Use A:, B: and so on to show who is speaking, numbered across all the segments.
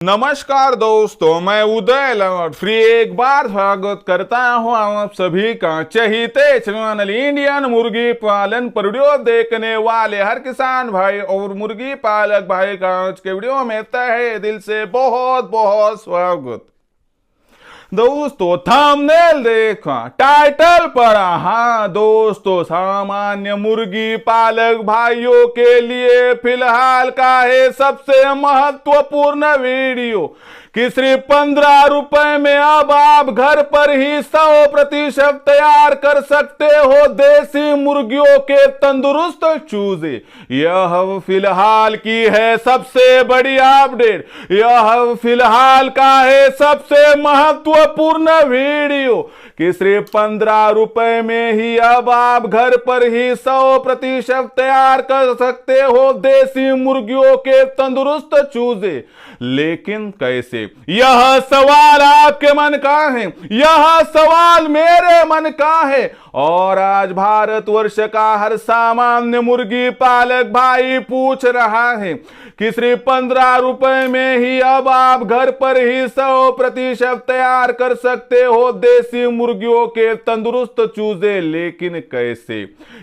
A: नमस्कार दोस्तों, मैं उदय लंगोट एक बार स्वागत करता हूं आप सभी का चहीते चैनल इंडियन मुर्गी पालन पर वीडियो देखने वाले हर किसान भाई और मुर्गी पालक भाई का आज के वीडियो में तहे दिल से बहुत बहुत स्वागत। दोस्तों थंबनेल देखा, टाइटल पढ़ा। हाँ दोस्तों, सामान्य मुर्गी पालक भाइयों के लिए फिलहाल का है सबसे महत्वपूर्ण वीडियो कि सिर्फ 15 रुपए में अब आप घर पर ही 100% तैयार कर सकते हो देसी मुर्गियों के तंदुरुस्त चूजे। यह फिलहाल की है सबसे बड़ी अपडेट, यह फिलहाल का है सबसे महत्वपूर्ण वीडियो कि सिर्फ 15 रुपए में ही अब आप घर पर ही 100% तैयार कर सकते हो देसी मुर्गियों के तंदुरुस्त चूजे। लेकिन कैसे? यह सवाल आपके मन का है, यह सवाल मेरे मन का है और आज भारतवर्ष का हर सामान्य मुर्गी पालक भाई पूछ रहा है कि सिर्फ 15 रुपए में ही अब आप घर पर ही 100% तैयार कर सकते हो देसी मुर्गियों के तंदुरुस्त चूजे। लेकिन कैसे?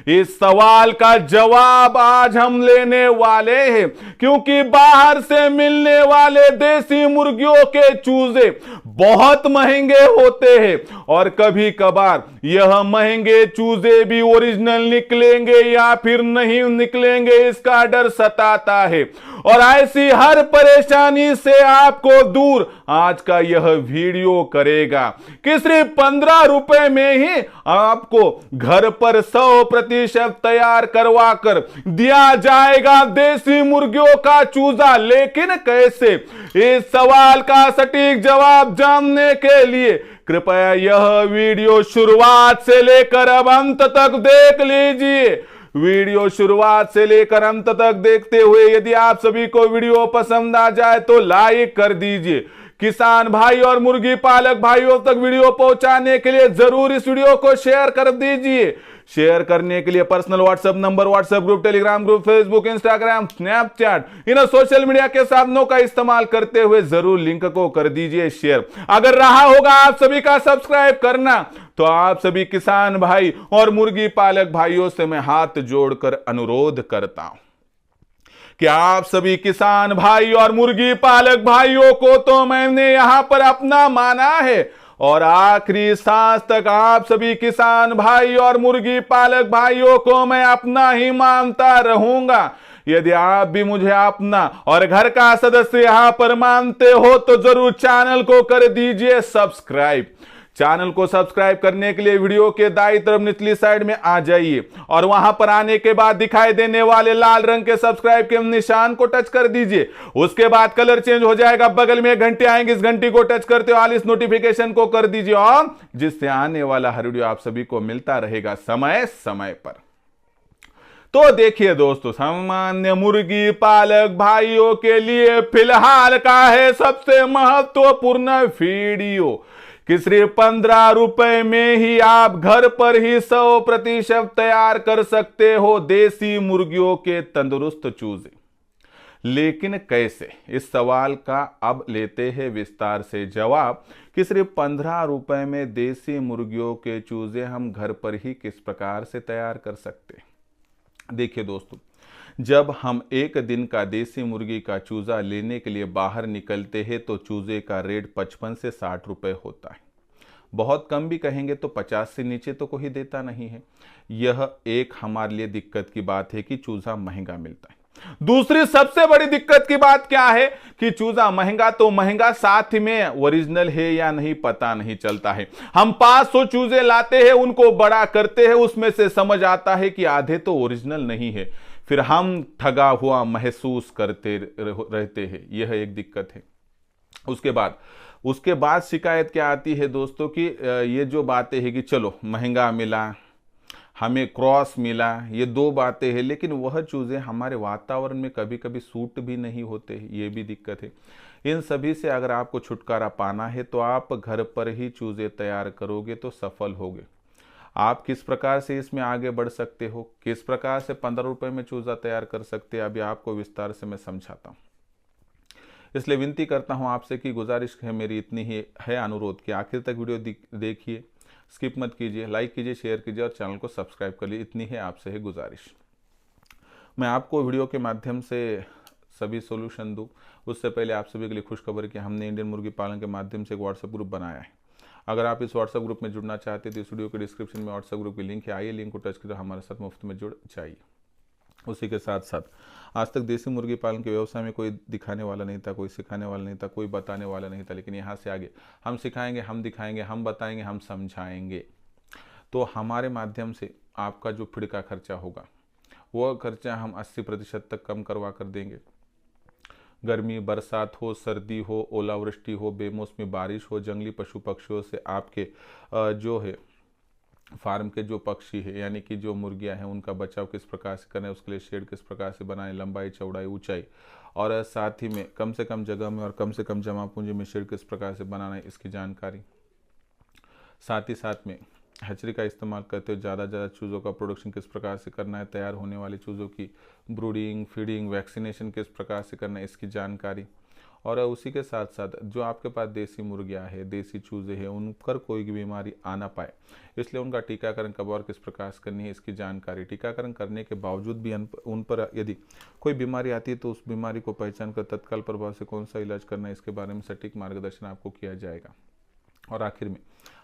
A: इस सवाल का जवाब आज हम लेने वाले हैं, क्योंकि बाहर से मिलने वाले देसी मुर्गियों के चूजे बहुत महंगे होते हैं और कभी कभार यह महंगे चूजे भी ओरिजिनल निकलेंगे या फिर नहीं निकलेंगे, इसका डर सताता है। और ऐसी हर परेशानी से आपको दूर आज का यह वीडियो करेगा कि सिर्फ 15 रुपए में ही आपको घर पर 100% तैयार करवा कर दिया जाएगा देसी मुर्गियों का चूजा। लेकिन कैसे? इस सवाल का सटीक जवाब जानने के लिए कृपया यह वीडियो शुरुआत से लेकर अब अंत तक देख लीजिए। वीडियो शुरुआत से लेकर अंत तक देखते हुए यदि आप सभी को वीडियो पसंद आ जाए तो लाइक कर दीजिए। किसान भाई और मुर्गी पालक भाइयों तक वीडियो पहुंचाने के लिए जरूर इस वीडियो को शेयर कर दीजिए। शेयर करने के लिए personal WhatsApp number, WhatsApp group, Telegram group, Facebook, Instagram, Snapchat इन सोशल मीडिया के साधनों का इस्तेमाल करते हुए जरूर लिंक को कर दीजिए शेयर। अगर रहा होगा आप सभी का सब्सक्राइब करना तो आप सभी किसान भाई और मुर्गी पालक भाइयों से मैं हाथ जोड़कर अनुरोध करता हूं कि आप सभी किसान भाई और मुर्गी पालक भाइयों को तो मैंने यहां पर अपना माना है और आखिरी सांस तक आप सभी किसान भाई और मुर्गी पालक भाइयों को मैं अपना ही मानता रहूंगा। यदि आप भी मुझे अपना और घर का सदस्य यहां पर मानते हो तो जरूर चैनल को कर दीजिए सब्सक्राइब। चैनल को सब्सक्राइब करने के लिए वीडियो के दाईं तरफ निचली साइड में आ जाइए और वहां पर आने के बाद दिखाई देने वाले लाल रंग के सब्सक्राइब के निशान को टच कर दीजिए। उसके बाद कलर चेंज हो जाएगा, बगल में एक घंटी आएंगे, इस घंटी को टच करते हो ऑल इस नोटिफिकेशन को कर दीजिए और जिससे आने वाला हर वीडियो आप सभी को मिलता रहेगा समय समय पर। तो देखिए दोस्तों, सामान्य मुर्गी पालक भाइयों के लिए फिलहाल का है सबसे महत्वपूर्ण वीडियो कि सिर्फ 15 रुपए में ही आप घर पर ही 100% तैयार कर सकते हो देसी मुर्गियों के तंदुरुस्त चूजे। लेकिन कैसे? इस सवाल का अब लेते हैं विस्तार से जवाब कि सिर्फ 15 रुपए में देसी मुर्गियों के चूजे हम घर पर ही किस प्रकार से तैयार कर सकते हैं। देखिए दोस्तों, जब हम एक दिन का देसी मुर्गी का चूजा लेने के लिए बाहर निकलते हैं तो चूजे का रेट 55 से 60 रुपए होता है। बहुत कम भी कहेंगे तो 50 से नीचे तो कोई देता नहीं है। यह एक हमारे लिए दिक्कत की बात है कि चूजा महंगा मिलता है। दूसरी सबसे बड़ी दिक्कत की बात क्या है कि चूजा महंगा तो महंगा, साथ में ओरिजिनल है या नहीं पता नहीं चलता है। हम 500 चूजे लाते हैं, उनको बड़ा करते हैं, उसमें से समझ आता है कि आधे तो ओरिजिनल नहीं है, फिर हम ठगा हुआ महसूस करते रहते हैं। यह एक दिक्कत है। उसके बाद शिकायत क्या आती है दोस्तों कि ये जो बातें हैं कि चलो महंगा मिला, हमें क्रॉस मिला, ये दो बातें हैं, लेकिन वह चूज़े हमारे वातावरण में कभी कभी सूट भी नहीं होते, ये भी दिक्कत है। इन सभी से अगर आपको छुटकारा पाना है तो आप घर पर ही चूज़े तैयार करोगे तो सफल होगे। आप किस प्रकार से इसमें आगे बढ़ सकते हो, किस प्रकार से 15 रुपए में चूजा तैयार कर सकते हैं, अभी आपको विस्तार से मैं समझाता हूं। इसलिए विनती करता हूं आपसे कि गुजारिश है मेरी इतनी ही है, अनुरोध कि आखिर तक वीडियो देखिए, स्किप मत कीजिए, लाइक कीजिए, शेयर कीजिए और चैनल को सब्सक्राइब कर लीजिए। इतनी है आपसे है गुजारिश। मैं आपको वीडियो के माध्यम से सभी सोल्यूशन दूँ उससे पहले आप सभी के लिए खुशखबर कि हमने इंडियन मुर्गी पालन के माध्यम से एक व्हाट्सएप ग्रुप बनाया है। अगर आप इस व्हाट्सएप ग्रुप में जुड़ना चाहते हैं तो इस वीडियो के डिस्क्रिप्शन में व्हाट्सएप ग्रुप की लिंक है, आइए लिंक को टच कर हमारे साथ मुफ्त में जुड़ जाइए। उसी के साथ साथ आज तक देसी मुर्गी पालन के व्यवसाय में कोई दिखाने वाला नहीं था, कोई सिखाने वाला नहीं था, कोई बताने वाला नहीं था, लेकिन यहाँ से आगे हम सिखाएंगे, हम दिखाएंगे, हम बताएंगे, हम समझाएंगे। तो हमारे माध्यम से आपका जो फीड का खर्चा होगा वो खर्चा हम 80% तक कम करवा कर देंगे। गर्मी, बरसात हो, सर्दी हो, ओलावृष्टि हो, बेमौसमी बारिश हो, जंगली पशु पक्षियों से आपके जो है फार्म के जो पक्षी है यानी कि जो मुर्गियां हैं उनका बचाव किस प्रकार से करें, उसके लिए शेड किस प्रकार से बनाएं, लंबाई, चौड़ाई, ऊंचाई, और साथ ही में कम से कम जगह में और कम से कम जमा पूंजी में शेड किस प्रकार से बनाना है इसकी जानकारी। साथ ही साथ में हैचरी का इस्तेमाल करते हुए ज़्यादा चूज़ों का प्रोडक्शन किस प्रकार से करना है, तैयार होने वाले चूज़ों की ब्रूडिंग, फीडिंग, वैक्सीनेशन किस प्रकार से करना है इसकी जानकारी। और उसी के साथ साथ जो आपके पास देसी मुर्गियां है, देसी चूज़े हैं, उन पर कोई भी बीमारी आ ना पाए इसलिए उनका टीकाकरण कब और किस प्रकार से करनी है इसकी जानकारी। टीकाकरण करने के बावजूद भी उन पर यदि कोई बीमारी आती है तो उस बीमारी को पहचान कर तत्काल प्रभाव से कौन सा इलाज करना है इसके बारे में सटीक मार्गदर्शन आपको किया जाएगा। और आखिर में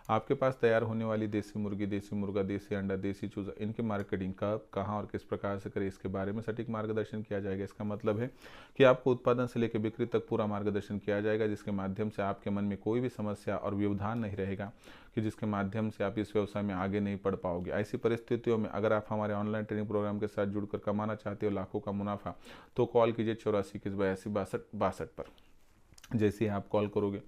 A: आपके पास तैयार होने वाली देसी मुर्गी, देसी मुर्गा, देसी अंडा, देसी चूजा, इनकी मार्केटिंग कब, कहाँ और किस प्रकार से करें इसके बारे में सटीक मार्गदर्शन किया जाएगा। इसका मतलब है कि आपको उत्पादन से लेकर बिक्री तक पूरा मार्गदर्शन किया जाएगा, जिसके माध्यम से आपके मन में कोई भी समस्या और व्यवधान नहीं रहेगा कि जिसके माध्यम से आप इस व्यवसाय में आगे नहीं बढ़ पाओगे। ऐसी परिस्थितियों में अगर आप हमारे ऑनलाइन ट्रेनिंग प्रोग्राम के साथ जुड़कर कमाना चाहते हो लाखों का मुनाफा, तो कॉल कीजिए 84 21 82 62 पर। जैसे ही आप कॉल करोगे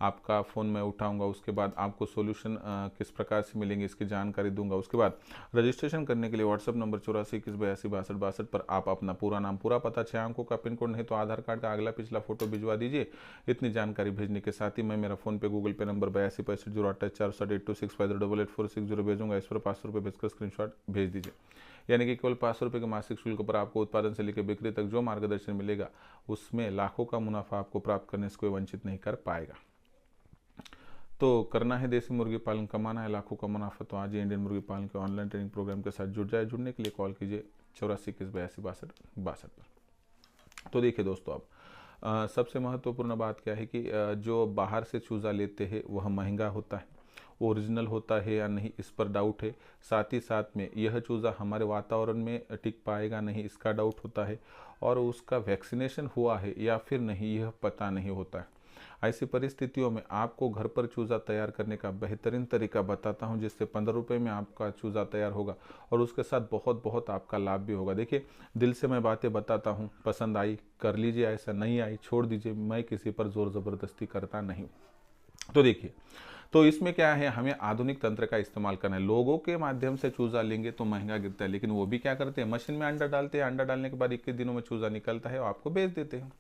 A: आपका फ़ोन मैं उठाऊंगा, उसके बाद आपको सॉल्यूशन किस प्रकार से मिलेंगे इसकी जानकारी दूंगा। उसके बाद रजिस्ट्रेशन करने के लिए व्हाट्सअप नंबर 84 21 82 62 62 पर आप अपना पूरा नाम, पूरा पता, 6 अंकों का पिन कोड, नहीं तो आधार कार्ड का अगला पिछला फोटो भिजवा दीजिए। इतनी जानकारी भेजने के साथ ही मैं मेरा फ़ोन पे गूगल पे नंबर 82 65 028 4 82 6 भेजूंगा। इस पर 500 रुपये भेजकर स्क्रीनशॉट भेज दीजिए। यानी कि केवल 500 रुपये के मासिक शुल्क पर आपको उत्पादन से लेकर बिक्री तक जो मार्गदर्शन मिलेगा उसमें लाखों का मुनाफा आपको प्राप्त करने से कोई वंचित नहीं कर पाएगा। तो करना है देसी मुर्गी पालन, कमाना है लाखों का मुनाफा, तो आज ही इंडियन मुर्गी पालन के ऑनलाइन ट्रेनिंग प्रोग्राम के साथ जुड़ जाए। जुड़ने के लिए कॉल कीजिए 84 21 82 62 पर। तो देखिए दोस्तों, अब सबसे महत्वपूर्ण बात क्या है कि जो बाहर से चूज़ा लेते हैं वह महंगा होता है, ओरिजिनल होता है या नहीं इस पर डाउट है। साथ ही साथ में यह चूज़ा हमारे वातावरण में टिक पाएगा नहीं इसका डाउट होता है, और उसका वैक्सीनेशन हुआ है या फिर नहीं यह पता नहीं होता है। ऐसी परिस्थितियों में आपको घर पर चूज़ा तैयार करने का बेहतरीन तरीका बताता हूं, जिससे 15 रुपये में आपका चूज़ा तैयार होगा और उसके साथ बहुत बहुत आपका लाभ भी होगा। देखिए, दिल से मैं बातें बताता हूं, पसंद आई कर लीजिए, ऐसा नहीं आई छोड़ दीजिए, मैं किसी पर जोर ज़बरदस्ती करता नहीं। तो देखिए, तो इसमें क्या है, हमें आधुनिक तंत्र का इस्तेमाल करना है। लोगों के माध्यम से चूज़ा लेंगे तो महंगा गिरता है, लेकिन वो भी क्या करते हैं, मशीन में अंडा डालते हैं, अंडा डालने के बाद 21 दिनों में चूज़ा निकलता है और आपको बेच देते हैं।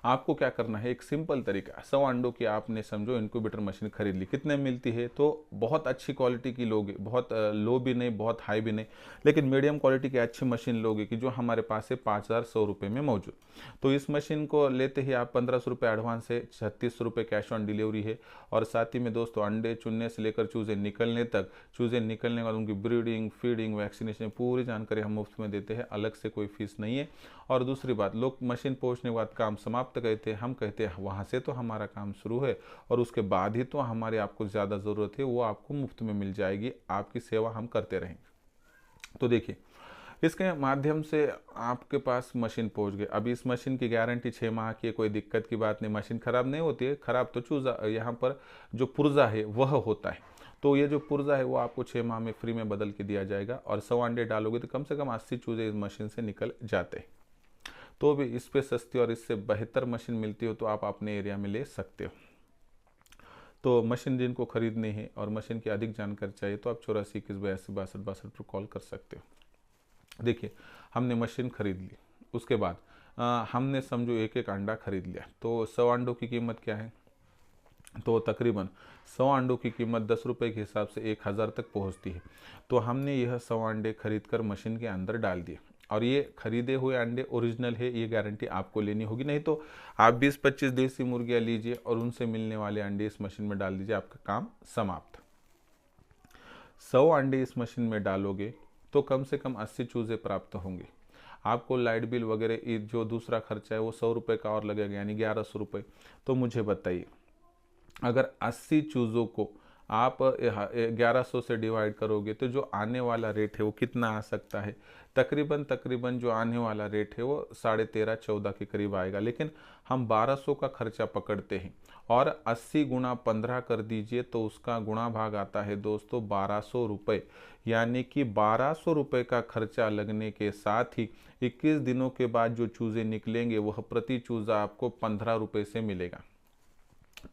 A: आपको क्या करना है, एक सिंपल तरीका, 100 अंडों की आपने समझो इनक्यूबेटर मशीन खरीद ली। कितने मिलती है, तो बहुत अच्छी क्वालिटी की लोगे, बहुत लो भी नहीं, बहुत हाई भी नहीं, लेकिन मीडियम क्वालिटी की अच्छी मशीन लोगे कि जो हमारे पास है 5100 रुपये में मौजूद। तो इस मशीन को लेते ही आप 1500 रुपये एडवांस है, 3600 रुपये कैश ऑन डिलीवरी है। और साथ ही में दोस्तों, अंडे चुनने से लेकर चूज़े निकलने तक, चूज़े निकलने के बाद उनकी ब्रीडिंग, फीडिंग, वैक्सीनेशन पूरी जानकारी हम मुफ्त में देते हैं, अलग से कोई फीस नहीं है। और दूसरी बात, लोग मशीन पहुंचने के बाद काम समाप्त कहते हैं, हम कहते हैं वहाँ से तो हमारा काम शुरू है और उसके बाद ही तो हमारी आपको ज़्यादा ज़रूरत है, वो आपको मुफ्त में मिल जाएगी, आपकी सेवा हम करते रहेंगे। तो देखिए, इसके माध्यम से आपके पास मशीन पहुंच गई। अभी इस मशीन की गारंटी 6 माह की है, कोई दिक्कत की बात नहीं, मशीन खराब नहीं होती है। खराब तो चूज़ा, यहाँ पर जो पुर्जा है वह होता है। तो ये जो पुर्जा है वो आपको 6 माह में फ्री में बदल के दिया जाएगा। और 100 अंडे डालोगे तो कम से कम 80 चूज़े इस मशीन से निकल जाते हैं। तो भी इस पे सस्ती और इससे बेहतर मशीन मिलती हो तो आप अपने एरिया में ले सकते हो। तो मशीन जिनको खरीदनी है और मशीन की अधिक जानकारी चाहिए तो आप 84 21 82 62 62 पर कॉल कर सकते हो। देखिए, हमने मशीन खरीद ली, उसके बाद हमने समझो एक एक अंडा खरीद लिया, तो 100 अंडों की कीमत क्या है, तो तकरीबन 100 अंडों की कीमत 10 रुपये के हिसाब से 1000 तक पहुंचती है। तो हमने यह 100 अंडे खरीद कर मशीन के अंदर डाल दिए। और ये खरीदे हुए अंडे ओरिजिनल है, ये गारंटी आपको लेनी होगी। नहीं तो आप 20-25 देसी मुर्गियाँ लीजिए और उनसे मिलने वाले अंडे इस मशीन में डाल दीजिए, आपका काम समाप्त। 100 अंडे इस मशीन में डालोगे तो कम से कम 80 चूजे प्राप्त होंगे। आपको लाइट बिल वगैरह जो दूसरा खर्चा है वो 100 रुपये का और लगेगा, यानी 1100 रुपये। तो मुझे बताइए, अगर 80 चूज़ों को आप 1100 से डिवाइड करोगे तो जो आने वाला रेट है वो कितना आ सकता है? तकरीबन जो आने वाला रेट है वो 13.5-14 के करीब आएगा। लेकिन हम 1200 का खर्चा पकड़ते हैं और 80 गुणा 15 कर दीजिए तो उसका गुणा भाग आता है दोस्तों 1200 रुपये। यानी कि 1200 रुपये का खर्चा लगने के साथ ही 21 दिनों के बाद जो चूज़े निकलेंगे वह प्रति चूज़ा आपको 15 रुपये से मिलेगा।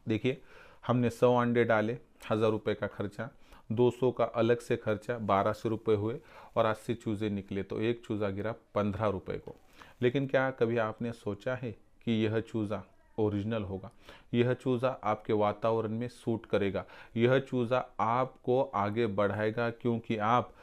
A: देखिए, हमने 100 अंडे डाले, 1000 रुपये का खर्चा, 200 का अलग से खर्चा 1200 रुपये हुए और 80 चूज़े निकले तो एक चूज़ा गिरा 15 रुपये को। लेकिन क्या कभी आपने सोचा है कि यह चूज़ा ओरिजिनल होगा? यह चूज़ा आपके वातावरण में सूट करेगा, यह चूज़ा आपको आगे बढ़ाएगा, क्योंकि आप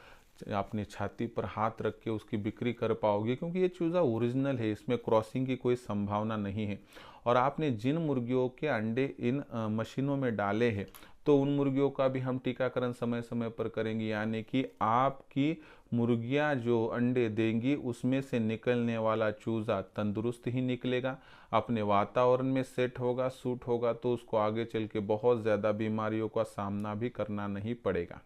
A: अपनी छाती पर हाथ रख के उसकी बिक्री कर पाओगे, क्योंकि ये चूज़ा ओरिजिनल है, इसमें क्रॉसिंग की कोई संभावना नहीं है। और आपने जिन मुर्गियों के अंडे इन मशीनों में डाले हैं तो उन मुर्गियों का भी हम टीकाकरण समय समय पर करेंगे, यानी कि आपकी मुर्गियां जो अंडे देंगी उसमें से निकलने वाला चूज़ा तंदुरुस्त ही निकलेगा, अपने वातावरण में सेट होगा, सूट होगा, तो उसको आगे चल के बहुत ज़्यादा बीमारियों का सामना भी करना नहीं पड़ेगा।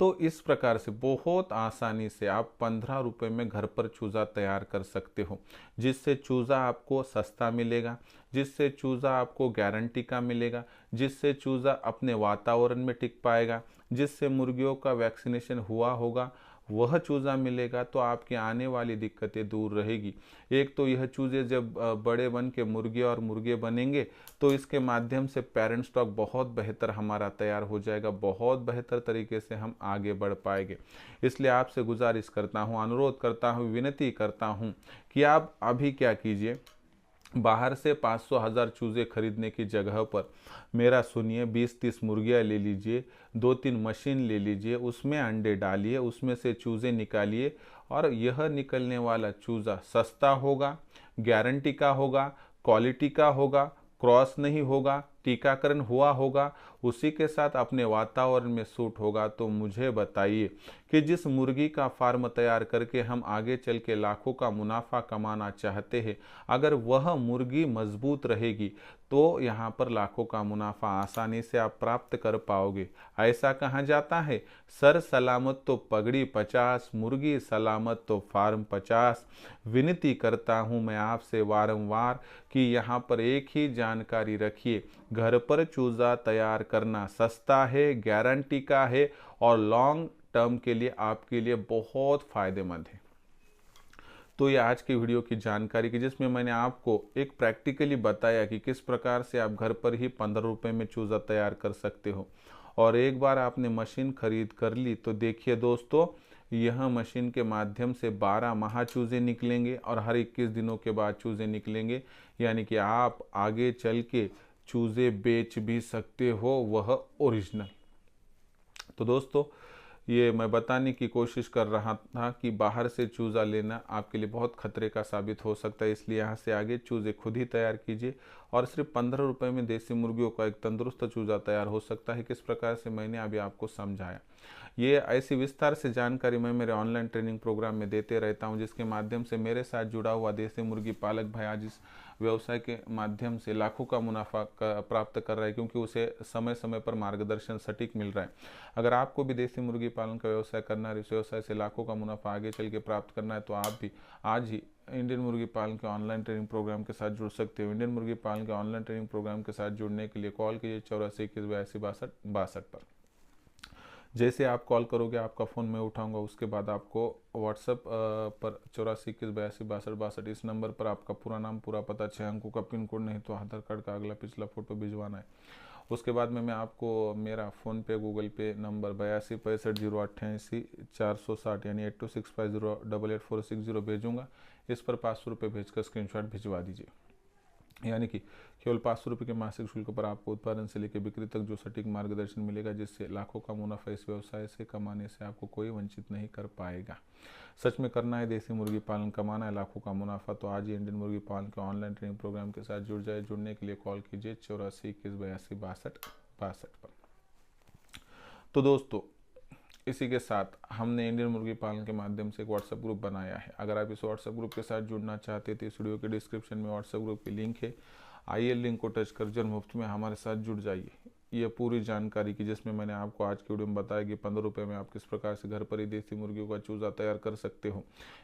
A: तो इस प्रकार से बहुत आसानी से आप 15 रुपये में घर पर चूज़ा तैयार कर सकते हो, जिससे चूज़ा आपको सस्ता मिलेगा, जिससे चूज़ा आपको गारंटी का मिलेगा, जिससे चूज़ा अपने वातावरण में टिक पाएगा, जिससे मुर्गियों का वैक्सीनेशन हुआ होगा वह चूज़ा मिलेगा, तो आपकी आने वाली दिक्कतें दूर रहेगी। एक तो यह चूज़े जब बड़े बन के मुर्गे और मुर्गे बनेंगे तो इसके माध्यम से पेरेंट स्टॉक बहुत बेहतर हमारा तैयार हो जाएगा, बहुत बेहतर तरीके से हम आगे बढ़ पाएंगे। इसलिए आपसे गुजारिश करता हूँ, अनुरोध करता हूँ, विनती करता हूँ कि आप अभी क्या कीजिए, बाहर से 500-1000 चूज़े खरीदने की जगह पर मेरा सुनिए, 20-30 मुर्गियाँ ले लीजिए, 2-3 मशीन ले लीजिए, उसमें अंडे डालिए, उसमें से चूज़े निकालिए और यह निकलने वाला चूज़ा सस्ता होगा, गारंटी का होगा, क्वालिटी का होगा, क्रॉस नहीं होगा, टीकाकरण हुआ होगा, उसी के साथ अपने वातावरण में सूट होगा। तो मुझे बताइए कि जिस मुर्गी का फार्म तैयार करके हम आगे चल के लाखों का मुनाफा कमाना चाहते हैं, अगर वह मुर्गी मजबूत रहेगी तो यहाँ पर लाखों का मुनाफा आसानी से आप प्राप्त कर पाओगे। ऐसा कहा जाता है, सर सलामत तो पगड़ी 50, मुर्गी सलामत तो फार्म 50। विनती करता हूँ मैं आपसे वारंवार कि यहाँ पर एक ही जानकारी रखिए, घर पर चूज़ा तैयार करना सस्ता है, गारंटी का है और लॉन्ग टर्म के लिए आपके लिए बहुत फायदेमंद है। तो ये आज की वीडियो की जानकारी की, जिसमें मैंने आपको एक प्रैक्टिकली बताया कि किस प्रकार से आप घर पर ही 15 रुपये में चूज़ा तैयार कर सकते हो। और एक बार आपने मशीन खरीद कर ली तो देखिए दोस्तों, यह मशीन के माध्यम से 12 माह चूज़े निकलेंगे और हर 21 दिनों के बाद चूज़े निकलेंगे, यानी कि आप आगे चल के चूज़े बेच भी सकते हो, वह ओरिजिनल। तो दोस्तों, ये मैं बताने की कोशिश कर रहा था कि बाहर से चूज़ा लेना आपके लिए बहुत खतरे का साबित हो सकता है, इसलिए यहाँ से आगे चूज़े खुद ही तैयार कीजिए और सिर्फ 15 रुपये में देसी मुर्गियों का एक तंदुरुस्त चूज़ा तैयार हो सकता है। किस प्रकार से मैंने अभी आपको समझाया, ये ऐसी विस्तार से जानकारी मैं मेरे ऑनलाइन ट्रेनिंग प्रोग्राम में देते रहता हूं, जिसके माध्यम से मेरे साथ जुड़ा हुआ देसी मुर्गी पालक भाई आज इस व्यवसाय के माध्यम से लाखों का मुनाफा प्राप्त कर रहा है, क्योंकि उसे समय समय पर मार्गदर्शन सटीक मिल रहा है। अगर आपको भी देसी मुर्गी पालन का व्यवसाय करना है, इस व्यवसाय से लाखों का मुनाफा आगे चल के प्राप्त करना है, तो आप भी आज ही इंडियन मुर्गी पालन के ऑनलाइन ट्रेनिंग प्रोग्राम के साथ जुड़ सकते हो। इंडियन मुर्गी पालन के ऑनलाइन ट्रेनिंग प्रोग्राम के साथ जुड़ने के लिए कॉल कीजिए 84218262 पर। जैसे आप कॉल करोगे आपका फ़ोन मैं उठाऊंगा, उसके बाद आपको व्हाट्सएप पर 84218262 इस नंबर पर आपका पूरा नाम, पूरा पता, 6 अंकों का पिन कोड, नहीं तो आधार कार्ड का अगला पिछला फ़ोटो भिजवाना है। उसके बाद में मैं आपको मेरा फ़ोनपे, गूगल पे नंबर 8265088460 यानी 8265088460 भेजूँगा। इस पर 500 रुपये भेजकर स्क्रीनशॉट भिजवा दीजिए। यानी कि केवल 500 रुपये के मासिक शुल्क पर आपको उत्पादन से लेकर बिक्री तक जो सटीक मार्गदर्शन मिलेगा, जिससे लाखों का मुनाफा इस व्यवसाय से कमाने से आपको कोई वंचित नहीं कर पाएगा। सच में करना है देसी मुर्गी पालन, कमाना है लाखों का मुनाफा, तो आज ही इंडियन मुर्गी पालन के ऑनलाइन ट्रेनिंग प्रोग्राम के साथ जुड़ जाए। जुड़ने के लिए कॉल कीजिए 84 21 82 62 पर। तो दोस्तों, इसी के साथ हमने इंडियन मुर्गी पालन के माध्यम से एक व्हाट्सएप ग्रुप बनाया है। अगर आप इस व्हाट्सएप ग्रुप के साथ जुड़ना चाहते हैं तो इस वीडियो के डिस्क्रिप्शन में व्हाट्सएप ग्रुप की लिंक है। आइए लिंक को टच कर जन मुफ्त में हमारे साथ जुड़ जाइए। ये पूरी जानकारी की जिसमें मैंने आपको आज की वीडियो में बताया कि 15 रुपये में आप किस प्रकार से घर पर ही देसी मुर्गियों का चूजा तैयार कर सकते हो।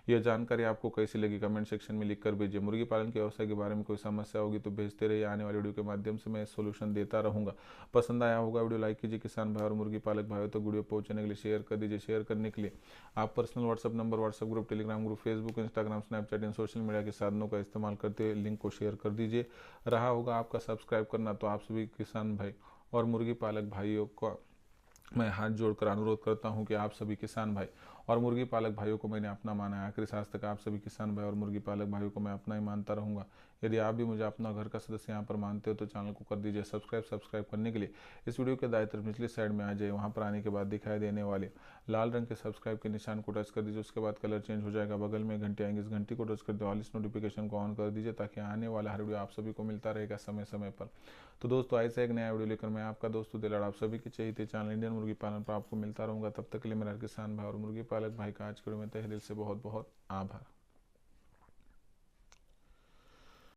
A: यह जानकारी आपको कैसी लगी कमेंट सेक्शन में लिख कर भेजिए। मुर्गी पालन के व्यवसाय के बारे में कोई समस्या होगी तो भेजते रहिए, आने वाली वीडियो के माध्यम से मैं सोल्यूशन देता रहूँगा। पसंद आया होगा वीडियो लाइक कीजिए। किसान भाई और मुर्गी पालक भाई तो वीडियो पहुँचने के लिए शेयर कर दीजिए। शेयर करने के लिए आप personal WhatsApp number, WhatsApp group, Telegram group, Facebook, Instagram, Snapchat इन सोशल मीडिया के साधनों का इस्तेमाल करते हुए लिंक को शेयर कर दीजिए। रहा होगा आपका सब्सक्राइब करना, तो आप सभी किसान भाई और मुर्गी पालक भाइयों का मैं हाथ जोड़कर अनुरोध करता हूं कि आप सभी किसान भाई और मुर्गी पालक भाइयों को मैंने अपना माना है। आखिरी सांस तक आप सभी किसान भाई और मुर्गी पालक भाइयों को मैं अपना ही मानता रहूंगा। यदि आप भी मुझे अपना घर का सदस्य यहाँ पर मानते हो तो चैनल को कर दीजिए सब्सक्राइब करने के लिए इस वीडियो के दाएं तरफ निचली साइड में आ जाइए। वहाँ पर आने के बाद दिखाई देने वाले लाल रंग के सब्सक्राइब के निशान को टच कर दीजिए। उसके बाद कलर चेंज हो जाएगा, बगल में घंटी आएंगी, इस घंटी को टच कर दीजिए, ऑल इस नोटिफिकेशन को ऑन कर दीजिए ताकि आने वाला हर वीडियो आप सभी को मिलता रहेगा समय समय पर। तो दोस्तों, ऐसे एक नया वीडियो लेकर मैं आपका दोस्त दिलाड़ आप सभी के चहेते चैनल इंडियन मुर्गी पालन पर आपको मिलता रहूंगा। तब तक के लिए मेरा किसान भाई और मुर्गी पालक भाई का आज के वीडियो में तहे दिल से बहुत बहुत आभार।